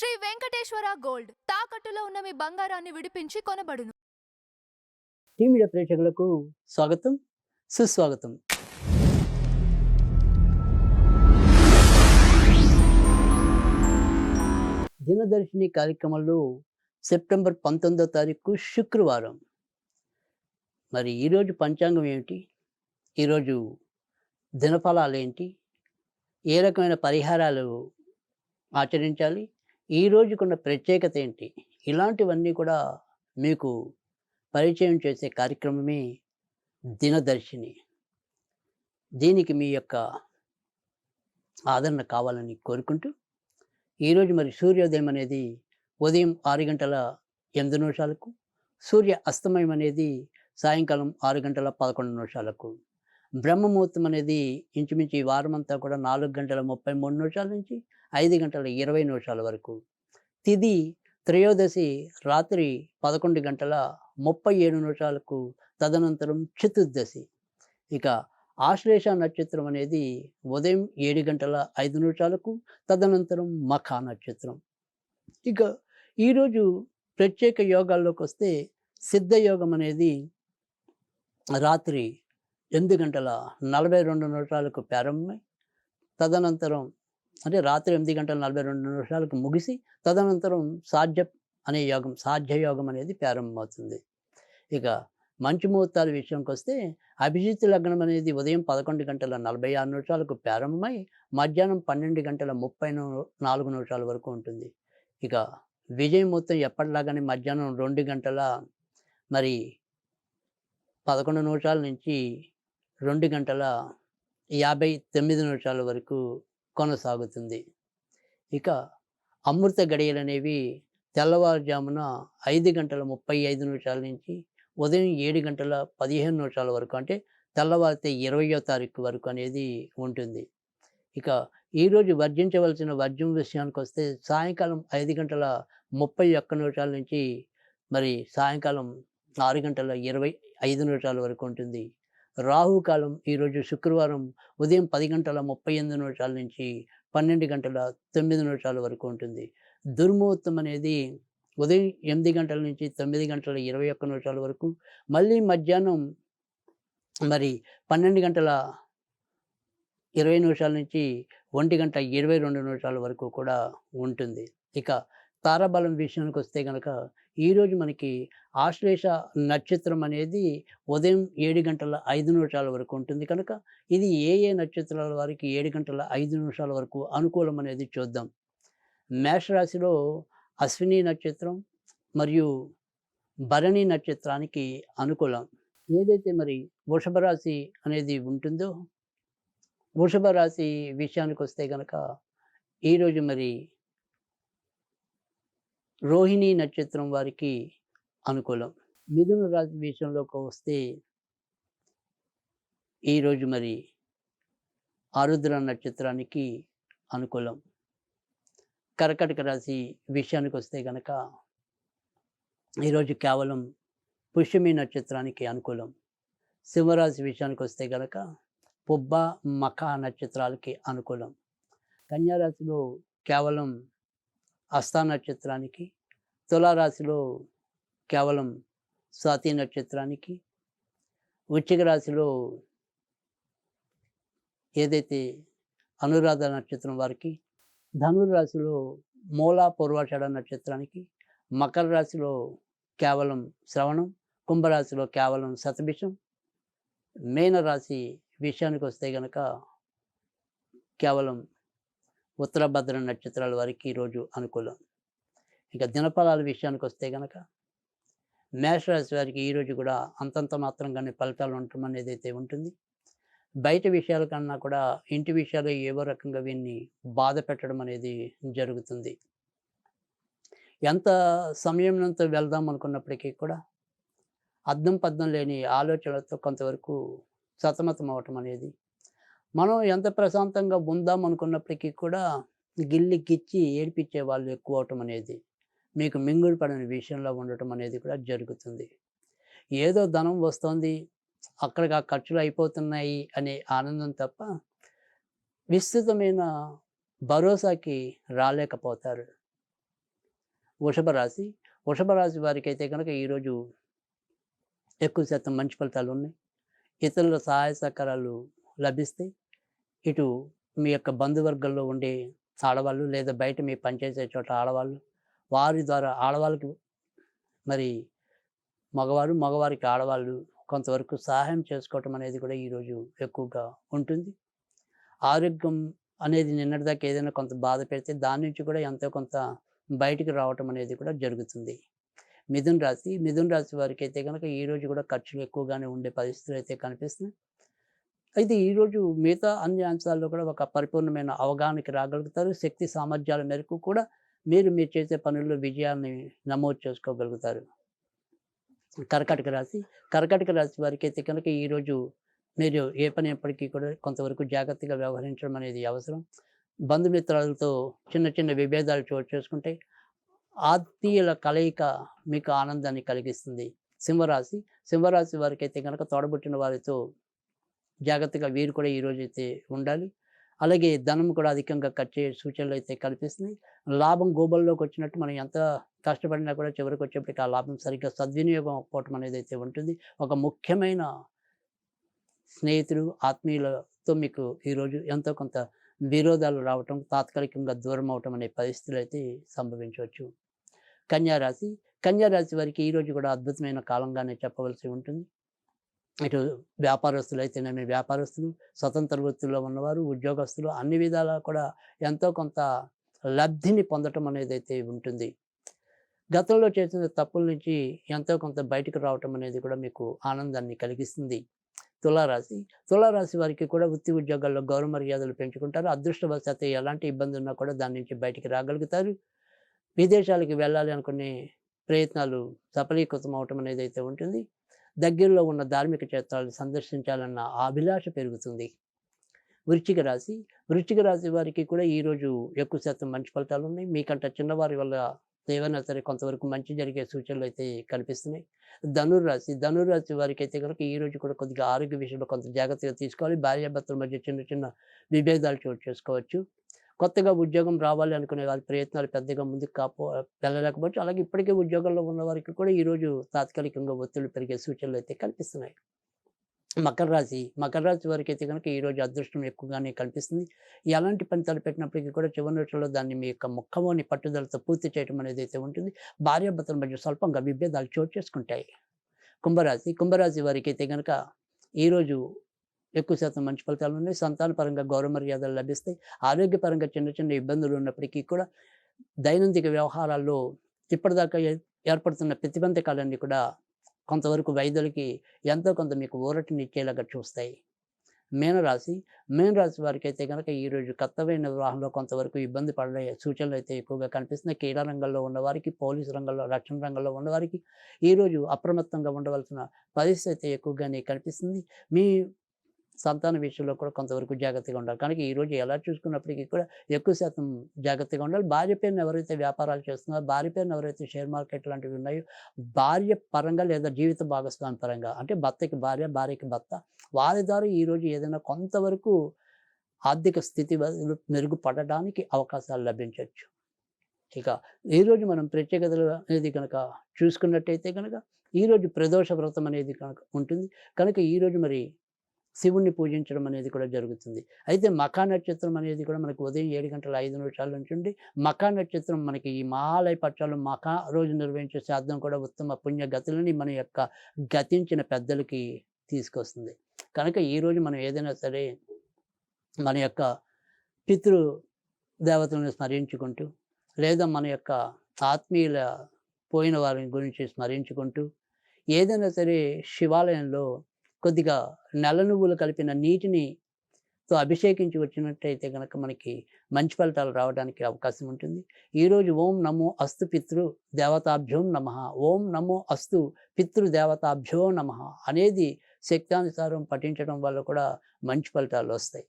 Shri Venkateswara gold తాకట్టులో ఉన్న మీ బంగారాన్ని విడిపించి కొనబడును. టీ మీడియా ప్రేక్షకులకు స్వాగతం, సుస్వాగతం. దినదర్శిని కార్యక్రమంలో సెప్టెంబర్ 19వ తారీఖు శుక్రవారం. మరి ఈరోజు పంచాంగం ఏమిటి? ఈరోజు దినఫలాలు ఏంటి? ఏ రకమైన పరిహారాలు ఆచరించాలి? ఈ రోజుకున్న ప్రత్యేకత ఏంటి? ఇలాంటివన్నీ కూడా మీకు పరిచయం చేసే కార్యక్రమమే దినదర్శిని. దీనికి మీ యొక్క ఆదరణ కావాలని కోరుకుంటూ, ఈరోజు మరి సూర్యోదయం అనేది ఉదయం 6:08, సూర్య అస్తమయం అనేది సాయంకాలం 6:11. బ్రహ్మముహూర్తం అనేది ఇంచుమించు ఈ వారమంతా కూడా 4:33 నుంచి 5:20 వరకు. తిథి త్రయోదశి రాత్రి 11:37, తదనంతరం చతుర్దశి. ఇక ఆశ్లేష నక్షత్రం అనేది ఉదయం 7:05, తదనంతరం మఖా నక్షత్రం. ఇక ఈరోజు ప్రత్యేక యోగాల్లోకి వస్తే సిద్ధయోగం అనేది రాత్రి 8:42 ప్రారంభమై తదనంతరం అంటే రాత్రి 8:42 ముగిసి తదనంతరం సాధ్యయోగం అనేది ప్రారంభమవుతుంది. ఇక మంచి ముహూర్తాల విషయంకి వస్తే అభిజిత్ లగ్నం అనేది ఉదయం 11:46 ప్రారంభమై మధ్యాహ్నం 12:34 వరకు ఉంటుంది. ఇక విజయ ముహూర్తం ఎప్పటిలాగానే మధ్యాహ్నం 2:11 నుంచి 2:59 వరకు కొనసాగుతుంది. ఇక అమృత గడియలు అనేవి తెల్లవారుజామున 5:35 నుంచి ఉదయం 7:15 వరకు, అంటే తెల్లవారితే 20వ తారీఖు వరకు అనేది ఉంటుంది. ఇక ఈరోజు వర్జించవలసిన వర్జ్యం విషయానికి వస్తే సాయంకాలం 5:31 నుంచి మరి సాయంకాలం 6:25 వరకు ఉంటుంది. రాహుకాలం ఈరోజు శుక్రవారం ఉదయం 10:38 నుంచి 12:09 వరకు ఉంటుంది. దుర్ముహూర్తం అనేది ఉదయం 8 గంటల నుంచి 9:21 వరకు, మళ్ళీ మధ్యాహ్నం మరి 12:20 నుంచి 1:22 వరకు కూడా ఉంటుంది. ఇక తారాబలం విషయానికి వస్తే కనుక ఈరోజు మనకి ఆశ్లేష నక్షత్రం అనేది ఉదయం 7:05 వరకు ఉంటుంది కనుక ఇది ఏ నక్షత్రాల వారికి 7:05 వరకు అనుకూలం అనేది చూద్దాం. మేషరాశిలో అశ్విని నక్షత్రం మరియు భరణి నక్షత్రానికి అనుకూలం. ఏదైతే మరి వృషభ రాశి అనేది ఉంటుందో, వృషభ రాశి విషయానికి వస్తే కనుక ఈరోజు మరి రోహిణి నక్షత్రం వారికి అనుకూలం. మిథున రాశి విషయంలోకి వస్తే ఈరోజు మరి ఆరుద్ర నక్షత్రానికి అనుకూలం. కర్కాటక రాశి విషయానికి వస్తే కనుక ఈరోజు కేవలం పుష్యమి నక్షత్రానికి అనుకూలం. సింహరాశి విషయానికి వస్తే కనుక పుబ్బ మఖ నక్షత్రాలకి అనుకూలం. కన్యారాశిలో కేవలం హస్త నక్షత్రానికి, తులారాశిలో కేవలం స్వాతి నక్షత్రానికి, వృశ్చిక రాశిలో ఏదైతే అనురాధ నక్షత్రం వారికి, ధనుర్రాశిలో మూల పూర్వాషాఢ నక్షత్రానికి, మకర రాశిలో కేవలం శ్రవణం, కుంభరాశిలో కేవలం శతభిషం, మీనరాశి విషయానికి వస్తే కనుక కేవలం ఉత్తరభద్ర నక్షత్రాల వారికి ఈరోజు అనుకూలం. ఇక దినఫలాల విషయానికి వస్తే కనుక మేషరాశి వారికి ఈరోజు కూడా అంతంత మాత్రంగానే ఫలితాలు ఉండటం అనేది అయితే ఉంటుంది. బయట విషయాల కన్నా కూడా ఇంటి విషయాలు ఏవో రకంగా వీన్ని బాధ పెట్టడం అనేది జరుగుతుంది. ఎంత సమయంతో వెళ్దాం అనుకున్నప్పటికీ కూడా అద్దం పద్దం లేని ఆలోచనలతో కొంతవరకు సతమతం అవ్వటం అనేది, మనం ఎంత ప్రశాంతంగా ఉందాం అనుకున్నప్పటికీ కూడా గిల్లి గిచ్చి ఏడిపించే వాళ్ళు ఎక్కువ అవటం అనేది, మీకు మింగుడు పడని విషయంలో ఉండటం అనేది కూడా జరుగుతుంది. ఏదో ధనం వస్తుంది, అక్కడికి ఆ ఖర్చులు అయిపోతున్నాయి అనే ఆనందం తప్ప విస్తృతమైన భరోసాకి రాలేకపోతారు. వృషభ రాశి. వృషభ రాశి వారికైతే కనుక ఈరోజు ఎక్కువ శాతం మంచి ఫలితాలు ఉన్నాయి. ఇతరుల సహాయ సహకారాలు లభిస్తాయి. ఇటు మీ యొక్క బంధువర్గంలో ఉండే ఆడవాళ్ళు లేదా బయట మీ పనిచేసే చోట ఆడవాళ్ళు, వారి ద్వారా ఆడవాళ్ళకి మరి మగవారికి ఆడవాళ్ళు కొంతవరకు సహాయం చేసుకోవటం అనేది కూడా ఈరోజు ఎక్కువగా ఉంటుంది. ఆరోగ్యం అనేది నిన్నటిదాకా ఏదైనా కొంత బాధ పెడితే దాని నుంచి కూడా ఎంతో కొంత బయటికి రావటం అనేది కూడా జరుగుతుంది. మిథున రాశి వారికైతే కనుక ఈరోజు కూడా ఖర్చులు ఎక్కువగానే ఉండే పరిస్థితులు అయితే కనిపిస్తున్నాయి. అయితే ఈరోజు మిగతా అన్ని అంశాల్లో కూడా ఒక పరిపూర్ణమైన అవగాహనకి రాగలుగుతారు. శక్తి సామర్థ్యాల మేరకు కూడా మీరు చేసే పనుల్లో విజయాన్ని నమోదు చేసుకోగలుగుతారు. కర్కాటక రాశి వారికైతే కనుక ఈరోజు మీరు ఏ పని ఎప్పటికీ కూడా కొంతవరకు జాగ్రత్తగా వ్యవహరించడం అనేది అవసరం. బంధుమిత్రాలతో చిన్న చిన్న విభేదాలు చోటు చేసుకుంటే ఆత్మీయుల కలయిక మీకు ఆనందాన్ని కలిగిస్తుంది. సింహరాశి వారికైతే కనుక తోడబుట్టిన వారితో జాగ్రత్తగా వీరు కూడా ఈరోజు అయితే ఉండాలి. అలాగే ధనం కూడా అధికంగా ఖర్చు అయ్యే సూచనలు అయితే కనిపిస్తున్నాయి. లాభం గోబల్లోకి వచ్చినట్టు మనం ఎంత కష్టపడినా కూడా చివరికి వచ్చేప్పటికి ఆ లాభం సరిగ్గా సద్వినియోగం అవ్వకపోవటం అనేది అయితే ఉంటుంది. ఒక ముఖ్యమైన స్నేహితులు, ఆత్మీయులతో మీకు ఈరోజు ఎంతో కొంత విరోధాలు రావటం, తాత్కాలికంగా దూరం అవటం అనే పరిస్థితులు అయితే సంభవించవచ్చు. కన్యా రాశి వారికి ఈరోజు కూడా అద్భుతమైన కాలంగానే చెప్పవలసి ఉంటుంది. ఇటు వ్యాపారస్తులు, స్వతంత్ర వృత్తుల్లో ఉన్నవారు, ఉద్యోగస్తులు అన్ని విధాలా కూడా ఎంతో కొంత లబ్ధిని పొందటం అనేది అయితే ఉంటుంది. గతంలో చేసిన తప్పుల నుంచి ఎంతో కొంత బయటకు రావటం అనేది కూడా మీకు ఆనందాన్ని కలిగిస్తుంది. తులారాశి వారికి కూడా వృత్తి ఉద్యోగాల్లో గౌరవ మర్యాదలు పెంచుకుంటారు. అదృష్టవశాత్తు ఎలాంటి ఇబ్బంది ఉన్నా కూడా దాని నుంచి బయటికి రాగలుగుతారు. విదేశాలకు వెళ్ళాలి అనుకునే ప్రయత్నాలు సఫలీకృతం అవటం అనేది అయితే ఉంటుంది. దగ్గరలో ఉన్న ధార్మిక క్షేత్రాలు సందర్శించాలన్న అభిలాష పెరుగుతుంది. వృశ్చిక రాశి వారికి కూడా ఈరోజు ఎక్కువ శాతం మంచి ఫలితాలు ఉన్నాయి. మీకంటే చిన్నవారి వల్ల ఏవైనా సరే కొంతవరకు మంచి జరిగే సూచనలు అయితే కనిపిస్తున్నాయి. ధనుర్రాశి వారికి అయితే కనుక ఈరోజు కూడా కొద్దిగా ఆరోగ్య విషయంలో కొంత జాగ్రత్తగా తీసుకోవాలి. భార్యాభర్తల మధ్య చిన్న చిన్న విభేదాలు చోటు చేసుకోవచ్చు. కొత్తగా ఉద్యోగం రావాలి అనుకునే వారి ప్రయత్నాలు పెద్దగా ముందుకు వెళ్ళలేకపోవచ్చు. అలాగే ఇప్పటికే ఉద్యోగంలో ఉన్న వారికి కూడా ఈరోజు తాత్కాలికంగా ఒత్తిళ్లు పెరిగే సూచనలు అయితే కనిపిస్తున్నాయి. మకర రాశి వారికి అయితే కనుక ఈరోజు అదృష్టం ఎక్కువగానే కనిపిస్తుంది. ఎలాంటి పని తలపెట్టినప్పటికీ కూడా చివరి నిమిషంలో దాన్ని మీ యొక్క ముఖ్యమోని పట్టుదలతో పూర్తి చేయడం అనేది అయితే ఉంటుంది. భార్యాభర్తల మధ్య స్వల్పంగా విభేదాలు చోటు చేసుకుంటాయి. కుంభరాశి వారికి అయితే కనుక ఈరోజు ఎక్కువ శాతం మంచి ఫలితాలు ఉన్నాయి. సంతానపరంగా గౌరవ మర్యాదలు లభిస్తాయి. ఆరోగ్యపరంగా చిన్న చిన్న ఇబ్బందులు ఉన్నప్పటికీ కూడా దైనందిక వ్యవహారాల్లో ఇప్పటిదాకా ఏర్పడుతున్న ప్రతిబంధకాలన్నీ కూడా కొంతవరకు వైద్యులకి ఎంతో కొంత మీకు ఊరటనిచ్చేలాగా చూస్తాయి. మీనరాశి వారికి అయితే కనుక ఈరోజు కర్తవ్య నిర్వహణలో కొంతవరకు ఇబ్బంది పడే సూచనలు అయితే ఎక్కువగా కనిపిస్తున్నాయి. క్రీడా రంగంలో ఉన్నవారికి, పోలీసు రంగంలో, రక్షణ రంగంలో ఉన్నవారికి ఈరోజు అప్రమత్తంగా ఉండవలసిన పరిస్థితి అయితే ఎక్కువగానే కనిపిస్తుంది. మీ సంతాన విషయంలో కూడా కొంతవరకు జాగ్రత్తగా ఉండాలి. కనుక ఈరోజు ఎలా చూసుకున్నప్పటికీ కూడా ఎక్కువ శాతం జాగ్రత్తగా ఉండాలి. భార్య పేరున ఎవరైతే వ్యాపారాలు చేస్తున్నారో, భార్య పేరున ఎవరైతే షేర్ మార్కెట్ లాంటివి ఉన్నాయో, భార్య పరంగా లేదా జీవిత భాగస్వామి పరంగా అంటే భర్తకి భార్య, భార్యకి భర్త, వారి ద్వారా ఈరోజు ఏదైనా కొంతవరకు ఆర్థిక స్థితి మెరుగుపడడానికి అవకాశాలు లభించవచ్చు. ఇక ఈరోజు మనం ప్రత్యేకతలు అనేది కనుక చూసుకున్నట్టయితే కనుక ఈరోజు ప్రదోష వ్రతం అనేది కనుక ఉంటుంది. కనుక ఈరోజు మరి శివుణ్ణి పూజించడం అనేది కూడా జరుగుతుంది. అయితే మఖా నక్షత్రం అనేది కూడా మనకు ఉదయం 7:05 నుంచి ఉండి, మఖా నక్షత్రం మనకి ఈ మహాలయ పక్షాలు మఖా రోజు నిర్వహించే శ్రాద్ధం కూడా ఉత్తమ పుణ్య గతులని మన యొక్క గతించిన పెద్దలకి తీసుకొస్తుంది. కనుక ఈరోజు మనం ఏదైనా సరే మన యొక్క పితృ దేవతలను స్మరించుకుంటూ లేదా మన యొక్క ఆత్మీయుల పోయిన వారి గురించి స్మరించుకుంటూ ఏదైనా సరే శివాలయంలో కొద్దిగా నల్ల నువ్వులు కలిపిన నీటితో అభిషేకించి వచ్చినట్టయితే కనుక మనకి మంచి ఫలితాలు రావడానికి అవకాశం ఉంటుంది. ఈరోజు ఓం నమో అస్తు పితృ దేవతాభ్యో నమః, ఓం నమో అస్తు పితృ దేవతాభ్యో నమః అనేది శక్తానుసారం పఠించడం వల్ల కూడా మంచి ఫలితాలు వస్తాయి.